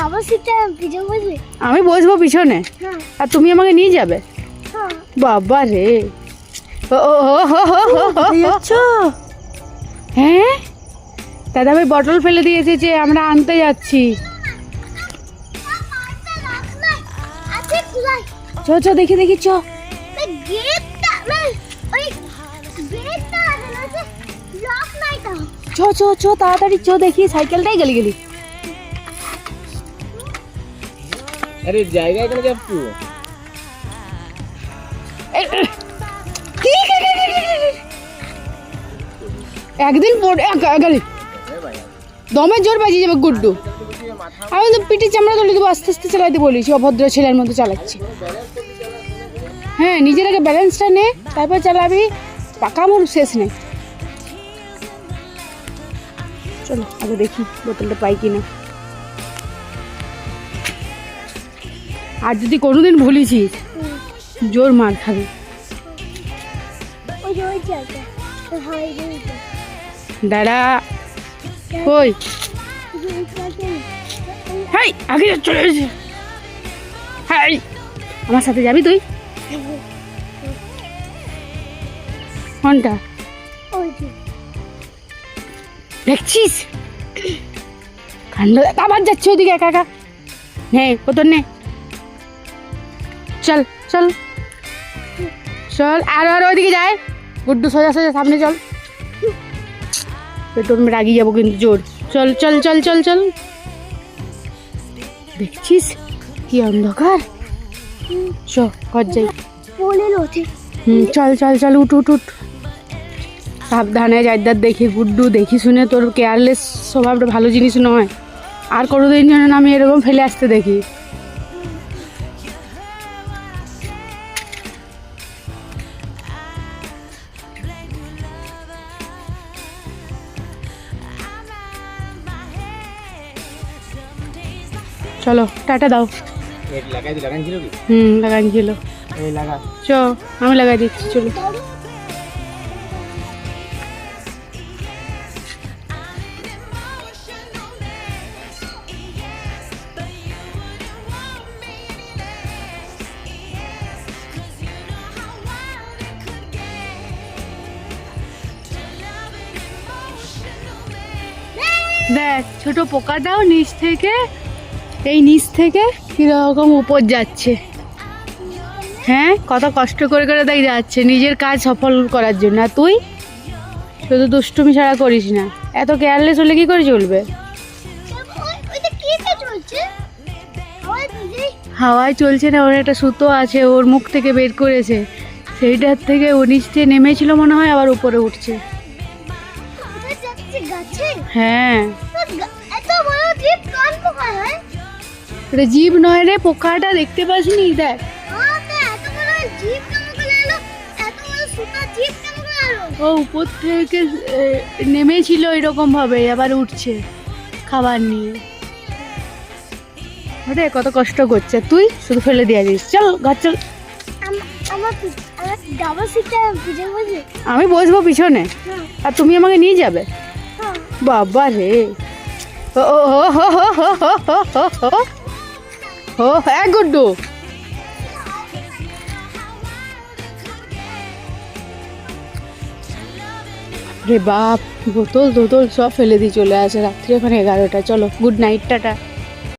Double সিটে পিছনে বসবি? আমি বসবো পিছনে, আর তুমি আমাকে নিয়ে যাবে? বাবা রে, হ্যাঁ দাদা ভাই বটল ফেলে দিয়েছে যে আমরা আনতে যাচ্ছি। চ চ দেখি দেখি চ। চ চ চ তাড়াতাড়ি চ দেখি, সাইকেলটাই গেলি গেলি। আরে জায়গা এখানে যাচ্ছু একদিন গেলি দমের জোর বাজিয়ে যাবে গুড্ডু। আমি তো পিঠে চামড়া তুলে দেবো, আস্তে আস্তে চালাইতে বলিস, অভদ্র ছেলের মতো চালাচ্ছি। হ্যাঁ নিজের আগে ব্যালেন্সটা নে, তারপর চালাবি, পাকা মোর শেষ নেই। চলো আগে দেখি বোতলটা পাই কিনা। আর যদি কোনোদিন ভুলিছিস জোর মার খাবি। দাঁড়া কই, হাই আগে চলে এসেছে। হাই আমার সাথে যাবি তুই? কোনটা দেখছিস? কাণ্ড আবার যাচ্ছে ওইদিকে একা একা। নে কোথাও নে, চল চল চল। আর আর ওইদিকে যায় গুড্ডু, সোজা সোজা সামনে চল। তোর রাগিয়ে যাবো কিন্তু জোর। চল চল চল চল চল। দেখছিস কি অন্ধকার, চ ঘর যাই। চল চল চল উঠ উঠ উঠ। সাবধানে যাইদার দেখি গুড্ডু, দেখি শুনে, তোর কেয়ারলেস স্বভাবটা ভালো জিনিস নয়। আর কোনোদিন যেন আমি এরকম ফেলে আসতে দেখি। চলো টাটা দাও। লাগাইছিল, চ আমি লাগাই দিচ্ছি। চলো দেখ ছোট পোকাটাও নিচ থেকে, এই নিচ থেকে কিরকম উপর যাচ্ছে। হ্যাঁ কত কষ্ট করে করে দেখ যাচ্ছে নিজের কাজ সফল করার জন্য। আর তুই শুধু দুষ্টুমি ছাড়া করিস না। এত কেয়ারলেস হলে কি করে চলবে? হাওয়ায় চলছে না, ওর একটা সুতো আছে, ওর মুখ থেকে বের করেছে, সেইটার থেকে ও নিচ থেকে নেমেছিল মনে হয়, আবার উপরে উঠছে। হ্যাঁ এটা জীব নয় রে, পোকাটা দেখতে পাসনি? দেখ ও উপর থেকে নেমেছিল এরকম ভাবে, আবার উঠছে খাবার নিয়ে। ওরে কত কষ্ট করছে, তুই শুধু ফেলে দিয়ে দিস। চল ঘর চল। আমি বসবো পিছনে, আর তুমি আমাকে নিয়ে যাবে? বাবা রে, ও হো হো হো হো হো হো হো হো। হ্যাঁ গুড্ডু, রে বাপ বোতল টোতল সব ফেলে দিয়ে চলে আসে রাত্রি। ওখানে 11টা। চলো গুড নাইট, টাটা।